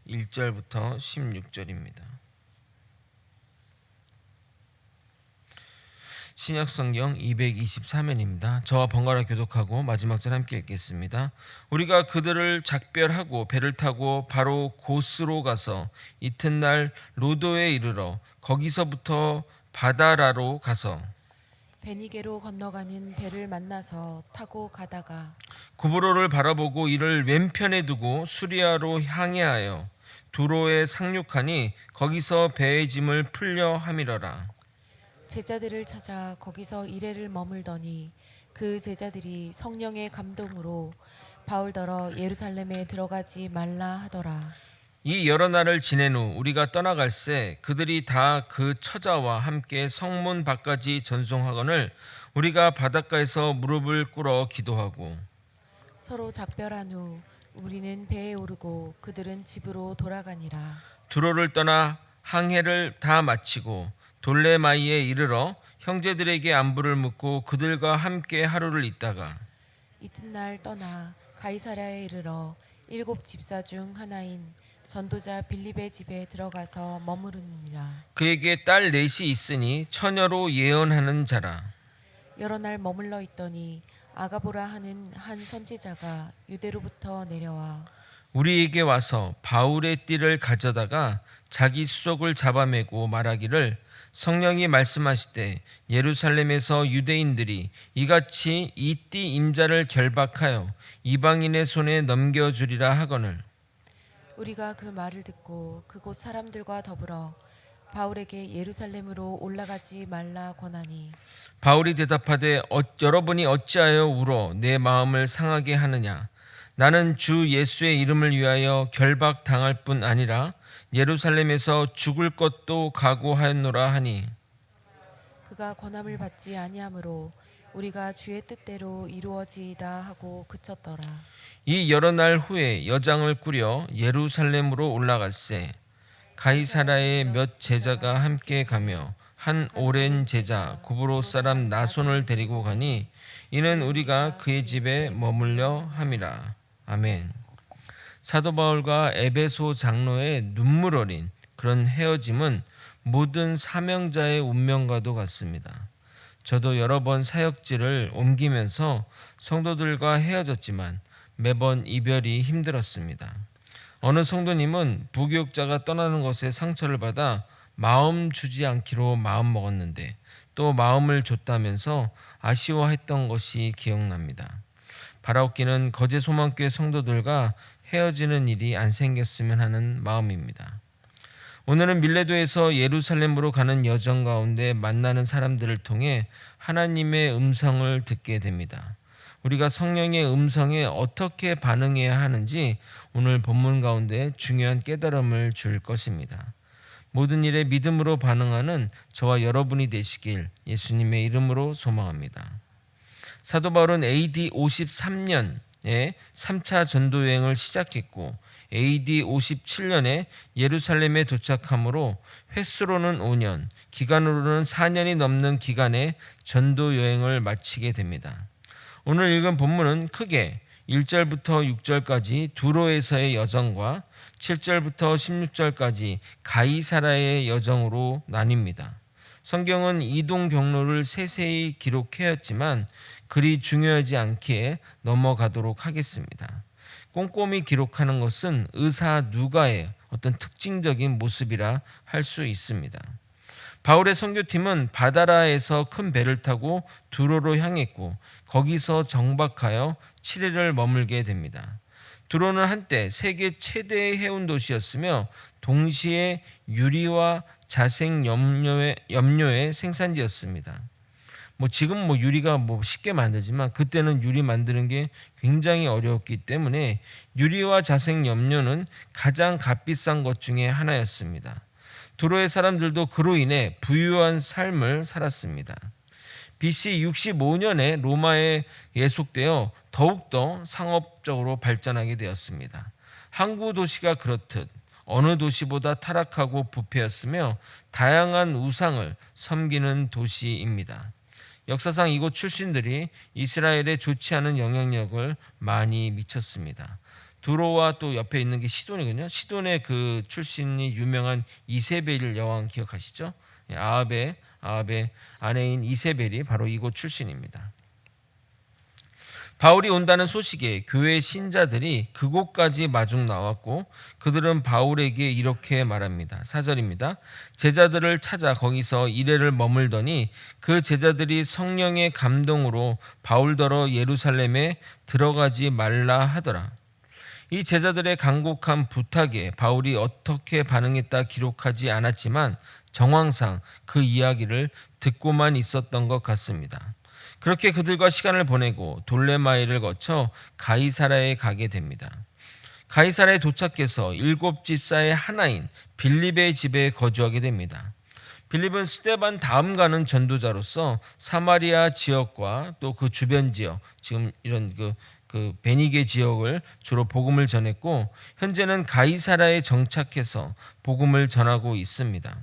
1절부터 16절입니다. 신약성경 223면입니다. 저와 번갈아 교독하고 마지막 절 함께 읽겠습니다. 우리가 그들을 작별하고 배를 타고 바로 고스로 가서 이튿날 로도에 이르러 거기서부터 바다라로 가서 베니게로 건너가는 배를 만나서 타고 가다가 구브로를 바라보고 이를 왼편에 두고 수리아로 향해하여 두로에 상륙하니 거기서 배의 짐을 풀려 함이러라. 제자들을 찾아 거기서 이레를 머물더니 그 제자들이 성령의 감동으로 바울더러 예루살렘에 들어가지 말라 하더라. 이 여러 날을 지낸 후 우리가 떠나갈새 그들이 다 그 처자와 함께 성문 밖까지 전송하거늘 우리가 바닷가에서 무릎을 꿇어 기도하고 서로 작별한 후 우리는 배에 오르고 그들은 집으로 돌아가니라. 두로를 떠나 항해를 다 마치고 돌레마이에 이르러 형제들에게 안부를 묻고 그들과 함께 하루를 있다가 이튿날 떠나 가이사랴에 이르러 7 집사 중 하나인 전도자 빌립의 집에 들어가서 머무르니라. 그에게 딸 넷이 있으니 처녀로 예언하는 자라. 여러 날 머물러 있더니 아가보라 하는 한 선지자가 유대로부터 내려와 우리에게 와서 바울의 띠를 가져다가 자기 수족을 잡아매고 말하기를 성령이 말씀하시되 예루살렘에서 유대인들이 이같이 이 띠 임자를 결박하여 이방인의 손에 넘겨주리라 하거늘 우리가 그 말을 듣고 그곳 사람들과 더불어 바울에게 예루살렘으로 올라가지 말라 권하니 바울이 대답하되 여러분이 어찌하여 울어 내 마음을 상하게 하느냐 나는 주 예수의 이름을 위하여 결박당할 뿐 아니라 예루살렘에서 죽을 것도 각오하였노라 하니 그가 권함을 받지 아니하므로 우리가 주의 뜻대로 이루어지이다 하고 그쳤더라. 이 여러 날 후에 여장을 꾸려 예루살렘으로 올라갔세 가이사라에 몇 제자가 함께 가며 한 오랜 제자 구브로 사람 나손을 데리고 가니 이는 우리가 그의 집에 머물려 함이라. 아멘. 사도 바울과 에베소 장로의 눈물 어린 그런 헤어짐은 모든 사명자의 운명과도 같습니다. 저도 여러 번 사역지를 옮기면서 성도들과 헤어졌지만 매번 이별이 힘들었습니다. 어느 성도님은 부교육자가 떠나는 것에 상처를 받아 마음 주지 않기로 마음먹었는데 또 마음을 줬다면서 아쉬워했던 것이 기억납니다. 바라옵기는 거제 소망교회 성도들과 헤어지는 일이 안 생겼으면 하는 마음입니다. 오늘은 밀레도에서 예루살렘으로 가는 여정 가운데 만나는 사람들을 통해 하나님의 음성을 듣게 됩니다. 우리가 성령의 음성에 어떻게 반응해야 하는지 오늘 본문 가운데 중요한 깨달음을 줄 것입니다. 모든 일에 믿음으로 반응하는 저와 여러분이 되시길 예수님의 이름으로 소망합니다. 사도 바울은 AD 53년에 3차 전도 여행을 시작했고 AD 57년에 예루살렘에 도착하므로 횟수로는 5년, 기간으로는 4년이 넘는 기간의 전도 여행을 마치게 됩니다. 오늘 읽은 본문은 크게 1절부터 6절까지 두로에서의 여정과 7절부터 16절까지 가이사라의 여정으로 나뉩니다. 성경은 이동 경로를 세세히 기록하였지만 그리 중요하지 않기에 넘어가도록 하겠습니다. 꼼꼼히 기록하는 것은 의사 누가의 어떤 특징적인 모습이라 할 수 있습니다. 바울의 선교팀은 바다라에서 큰 배를 타고 두로로 향했고 거기서 정박하여 7일을 머물게 됩니다. 두로는 한때 세계 최대의 해운 도시였으며 동시에 유리와 자생 염료의 생산지였습니다. 지금 유리가 쉽게 만들지만 그때는 유리 만드는 게 굉장히 어려웠기 때문에 유리와 자생 염료는 가장 값비싼 것 중에 하나였습니다. 두로의 사람들도 그로 인해 부유한 삶을 살았습니다. BC 65년에 로마에 예속되어 더욱더 상업적으로 발전하게 되었습니다. 항구 도시가 그렇듯 어느 도시보다 타락하고 부패였으며 다양한 우상을 섬기는 도시입니다. 역사상 이곳 출신들이 이스라엘에 좋지 않은 영향력을 많이 미쳤습니다. 두로와 또 옆에 있는 게 시돈이거든요. 시돈의 그 출신이 유명한 이세벨 여왕 기억하시죠? 아합의 아내인 이세벨이 바로 이곳 출신입니다. 바울이 온다는 소식에 교회 신자들이 그곳까지 마중 나왔고 그들은 바울에게 이렇게 말합니다. 4절입니다. 제자들을 찾아 거기서 이래를 머물더니 그 제자들이 성령의 감동으로 바울더러 예루살렘에 들어가지 말라 하더라. 이 제자들의 간곡한 부탁에 바울이 어떻게 반응했다 기록하지 않았지만 정황상 그 이야기를 듣고만 있었던 것 같습니다. 그렇게 그들과 시간을 보내고 돌레마이를 거쳐 가이사라에 가게 됩니다. 가이사라에 도착해서 7집사의 하나인 빌립의 집에 거주하게 됩니다. 빌립은 스데반 다음 가는 전도자로서 사마리아 지역과 또 그 주변 지역, 지금 이런 그 베니게 지역을 주로 복음을 전했고 현재는 가이사라에 정착해서 복음을 전하고 있습니다.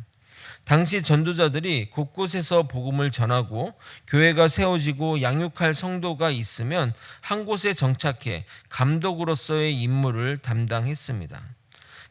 당시 전도자들이 곳곳에서 복음을 전하고 교회가 세워지고 양육할 성도가 있으면 한 곳에 정착해 감독으로서의 임무를 담당했습니다.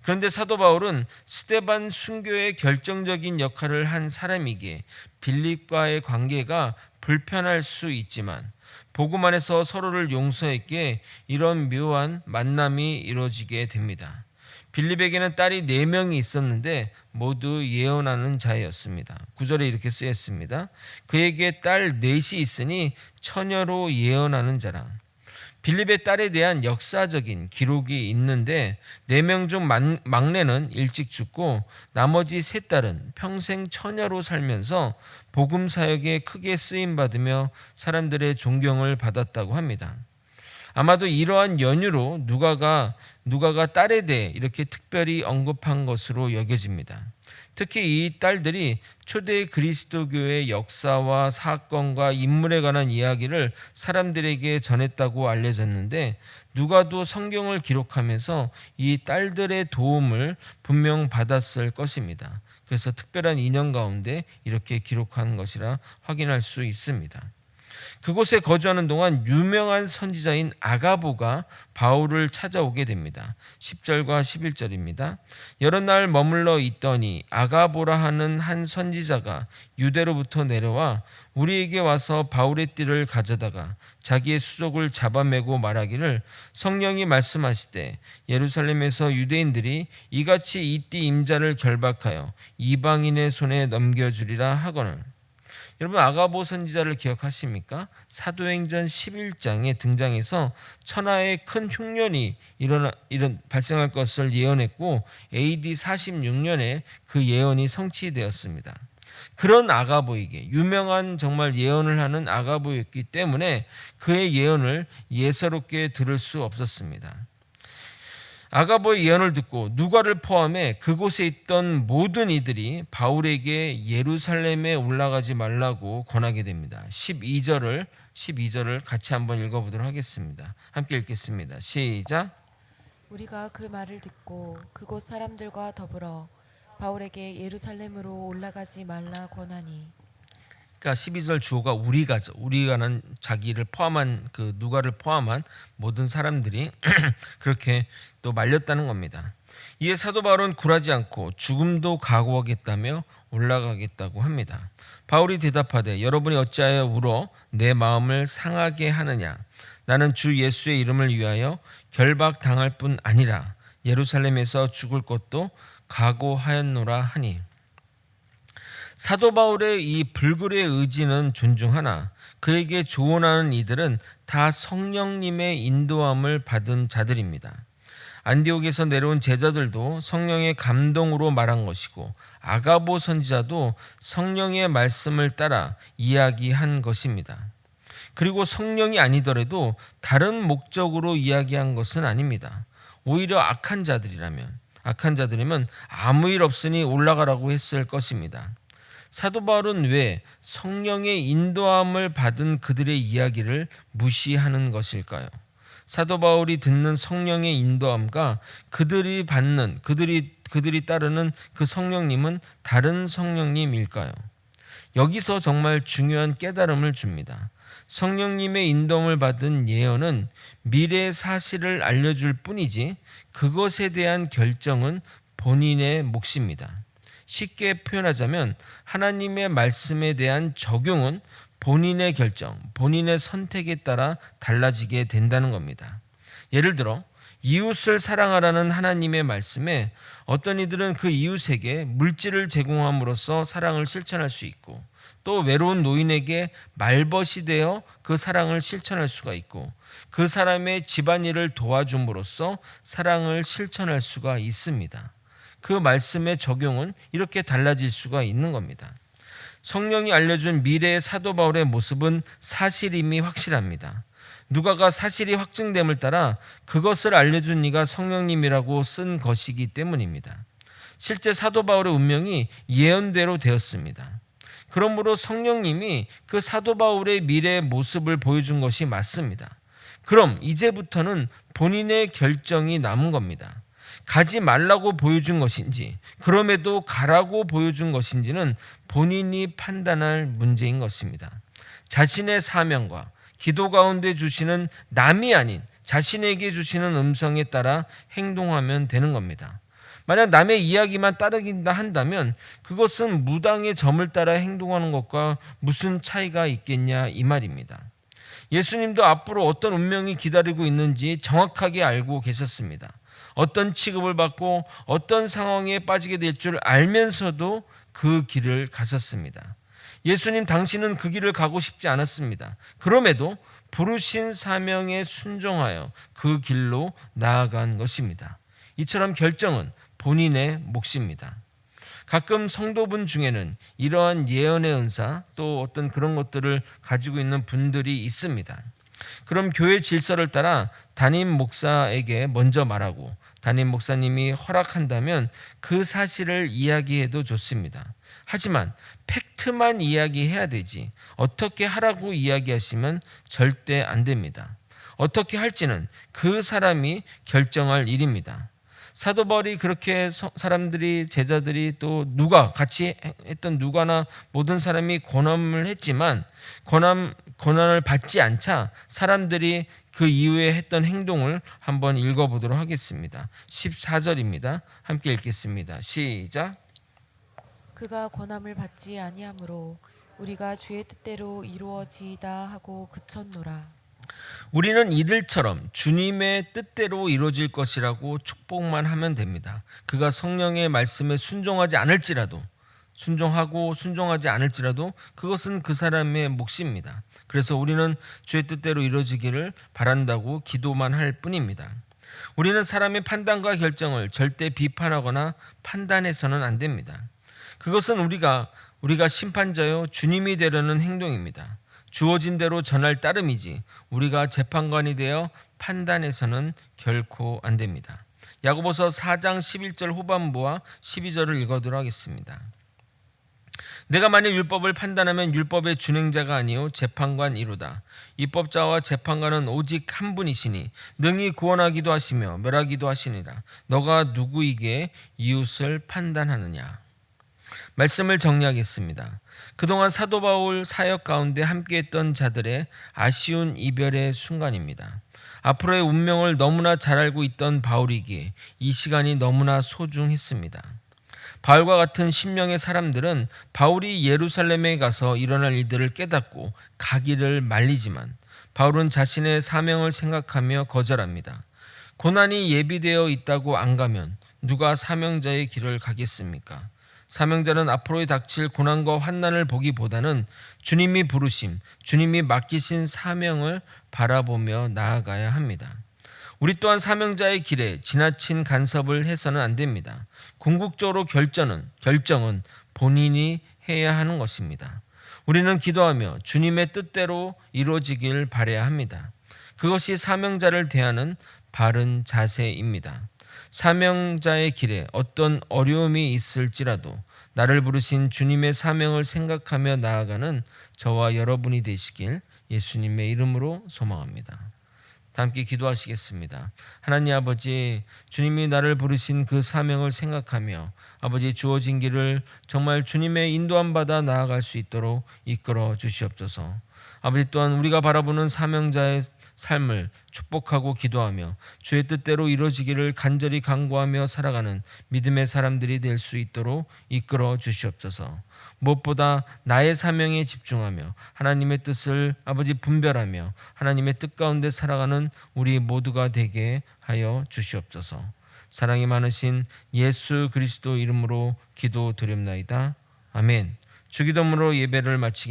그런데 사도 바울은 스데반 순교의 결정적인 역할을 한 사람이기에 빌립과의 관계가 불편할 수 있지만 복음 안에서 서로를 용서했기에 이런 묘한 만남이 이루어지게 됩니다. 빌립에게는 딸이 4명이 있었는데 모두 예언하는 자였습니다. 9절에 이렇게 쓰였습니다. 그에게 딸 4이 있으니 처녀로 예언하는 자라. 빌립의 딸에 대한 역사적인 기록이 있는데 4명 중 막내는 일찍 죽고 나머지 3딸은 평생 처녀로 살면서 복음 사역에 크게 쓰임 받으며 사람들의 존경을 받았다고 합니다. 아마도 이러한 연유로 누가가 딸에 대해 이렇게 특별히 언급한 것으로 여겨집니다. 특히 이 딸들이 초대 그리스도교의 역사와 사건과 인물에 관한 이야기를 사람들에게 전했다고 알려졌는데 누가도 성경을 기록하면서 이 딸들의 도움을 분명 받았을 것입니다. 그래서 특별한 인연 가운데 이렇게 기록한 것이라 확인할 수 있습니다. 그곳에 거주하는 동안 유명한 선지자인 아가보가 바울을 찾아오게 됩니다. 10절과 11절입니다. 여러 날 머물러 있더니 아가보라 하는 한 선지자가 유대로부터 내려와 우리에게 와서 바울의 띠를 가져다가 자기의 수족을 잡아매고 말하기를 성령이 말씀하시되 예루살렘에서 유대인들이 이같이 이 띠 임자를 결박하여 이방인의 손에 넘겨주리라 하거늘. 여러분 아가보 선지자를 기억하십니까? 사도행전 11장에 등장해서 천하의 큰 흉년이 발생할 것을 예언했고 AD 46년에 그 예언이 성취되었습니다. 그런 아가보에게 유명한 정말 예언을 하는 아가보였기 때문에 그의 예언을 예사롭게 들을 수 없었습니다. 아가보의 예언을 듣고 누가를 포함해 그곳에 있던 모든 이들이 바울에게 예루살렘에 올라가지 말라고 권하게 됩니다. 12절을 같이 한번 읽어보도록 하겠습니다. 함께 읽겠습니다. 시작. 우리가 그 말을 듣고 그곳 사람들과 더불어 바울에게 예루살렘으로 올라가지 말라 권하니. 그러니까 12절 주어가 우리가죠. 우리가는 자기를 포함한 그 누가를 포함한 모든 사람들이 그렇게 또 말렸다는 겁니다. 이에 사도 바울은 굴하지 않고 죽음도 각오하겠다며 올라가겠다고 합니다. 바울이 대답하되 여러분이 어찌하여 울어 내 마음을 상하게 하느냐. 나는 주 예수의 이름을 위하여 결박당할 뿐 아니라 예루살렘에서 죽을 것도 각오하였노라 하니. 사도 바울의 이 불굴의 의지는 존중하나 그에게 조언하는 이들은 다 성령님의 인도함을 받은 자들입니다. 안디옥에서 내려온 제자들도 성령의 감동으로 말한 것이고 아가보 선지자도 성령의 말씀을 따라 이야기한 것입니다. 그리고 성령이 아니더라도 다른 목적으로 이야기한 것은 아닙니다. 오히려 악한 자들이면 아무 일 없으니 올라가라고 했을 것입니다. 사도 바울은 왜 성령의 인도함을 받은 그들의 이야기를 무시하는 것일까요? 사도 바울이 듣는 성령의 인도함과 그들이 따르는 그 성령님은 다른 성령님일까요? 여기서 정말 중요한 깨달음을 줍니다. 성령님의 인도함을 받은 예언은 미래 사실을 알려줄 뿐이지 그것에 대한 결정은 본인의 몫입니다. 쉽게 표현하자면 하나님의 말씀에 대한 적용은 본인의 결정, 본인의 선택에 따라 달라지게 된다는 겁니다. 예를 들어 이웃을 사랑하라는 하나님의 말씀에 어떤 이들은 그 이웃에게 물질을 제공함으로써 사랑을 실천할 수 있고, 또 외로운 노인에게 말벗이 되어 그 사랑을 실천할 수가 있고, 그 사람의 집안일을 도와줌으로써 사랑을 실천할 수가 있습니다. 그 말씀의 적용은 이렇게 달라질 수가 있는 겁니다. 성령이 알려준 미래의 사도 바울의 모습은 사실임이 확실합니다. 누가가 사실이 확증됨을 따라 그것을 알려준 이가 성령님이라고 쓴 것이기 때문입니다. 실제 사도 바울의 운명이 예언대로 되었습니다. 그러므로 성령님이 그 사도 바울의 미래의 모습을 보여준 것이 맞습니다. 그럼 이제부터는 본인의 결정이 남은 겁니다. 가지 말라고 보여준 것인지, 그럼에도 가라고 보여준 것인지는 본인이 판단할 문제인 것입니다. 자신의 사명과 기도 가운데 주시는 남이 아닌 자신에게 주시는 음성에 따라 행동하면 되는 겁니다. 만약 남의 이야기만 따르긴다 한다면 그것은 무당의 점을 따라 행동하는 것과 무슨 차이가 있겠냐 이 말입니다. 예수님도 앞으로 어떤 운명이 기다리고 있는지 정확하게 알고 계셨습니다. 어떤 취급을 받고 어떤 상황에 빠지게 될 줄 알면서도 그 길을 가셨습니다. 예수님 당신은 그 길을 가고 싶지 않았습니다. 그럼에도 부르신 사명에 순종하여 그 길로 나아간 것입니다. 이처럼 결정은 본인의 몫입니다. 가끔 성도분 중에는 이러한 예언의 은사 또 어떤 그런 것들을 가지고 있는 분들이 있습니다. 그럼 교회 질서를 따라 담임 목사에게 먼저 말하고 담임 목사님이 허락한다면 그 사실을 이야기해도 좋습니다. 하지만 팩트만 이야기해야 되지 어떻게 하라고 이야기하시면 절대 안 됩니다. 어떻게 할지는 그 사람이 결정할 일입니다. 사도 바울이 그렇게 사람들이 제자들이 또 누가 같이 했던 누가나 모든 사람이 권함을 했지만 권한을 받지 않자 사람들이 그 이후에 했던 행동을 한번 읽어보도록 하겠습니다. 14절입니다. 함께 읽겠습니다. 시작. 그가 권함을 받지 아니하므로 우리가 주의 뜻대로 이루어지이다 하고 그쳤노라. 우리는 이들처럼 주님의 뜻대로 이루어질 것이라고 축복만 하면 됩니다. 그가 성령의 말씀에 순종하지 않을지라도 순종하지 않을지라도 그것은 그 사람의 몫입니다. 그래서 우리는 주의 뜻대로 이루어지기를 바란다고 기도만 할 뿐입니다. 우리는 사람의 판단과 결정을 절대 비판하거나 판단해서는 안 됩니다. 그것은 우리가 심판자요 주님이 되려는 행동입니다. 주어진 대로 전할 따름이지 우리가 재판관이 되어 판단해서는 결코 안 됩니다. 야고보서 4장 11절 후반부와 12절을 읽어도록 하겠습니다. 내가 만일 율법을 판단하면 율법의 준행자가 아니요 재판관이로다. 입법자와 재판관은 오직 한 분이시니 능히 구원하기도 하시며 멸하기도 하시니라. 너가 누구에게 이웃을 판단하느냐. 말씀을 정리하겠습니다. 그동안 사도 바울 사역 가운데 함께했던 자들의 아쉬운 이별의 순간입니다. 앞으로의 운명을 너무나 잘 알고 있던 바울이기에 이 시간이 너무나 소중했습니다. 바울과 같은 신명의 사람들은 바울이 예루살렘에 가서 일어날 일들을 깨닫고 가기를 말리지만 바울은 자신의 사명을 생각하며 거절합니다. 고난이 예비되어 있다고 안 가면 누가 사명자의 길을 가겠습니까? 사명자는 앞으로의 닥칠 고난과 환난을 보기보다는 주님이 부르심, 주님이 맡기신 사명을 바라보며 나아가야 합니다. 우리 또한 사명자의 길에 지나친 간섭을 해서는 안 됩니다. 궁극적으로 결정은 본인이 해야 하는 것입니다. 우리는 기도하며 주님의 뜻대로 이루어지길 바라야 합니다. 그것이 사명자를 대하는 바른 자세입니다. 사명자의 길에 어떤 어려움이 있을지라도 나를 부르신 주님의 사명을 생각하며 나아가는 저와 여러분이 되시길 예수님의 이름으로 소망합니다. 다 함께 기도하시겠습니다. 하나님 아버지, 주님이 나를 부르신 그 사명을 생각하며 아버지 주어진 길을 정말 주님의 인도함 받아 나아갈 수 있도록 이끌어 주시옵소서. 아버지 또한 우리가 바라보는 사명자의 삶을 축복하고 기도하며 주의 뜻대로 이루어지기를 간절히 간구하며 살아가는 믿음의 사람들이 될 수 있도록 이끌어 주시옵소서. 무엇보다 나의 사명에 집중하며 하나님의 뜻을 아버지 분별하며 하나님의 뜻 가운데 살아가는 우리 모두가 되게 하여 주시옵소서. 사랑이 많으신 예수 그리스도 이름으로 기도드립나이다. 아멘. 주기도문으로 예배를 마치겠습니다.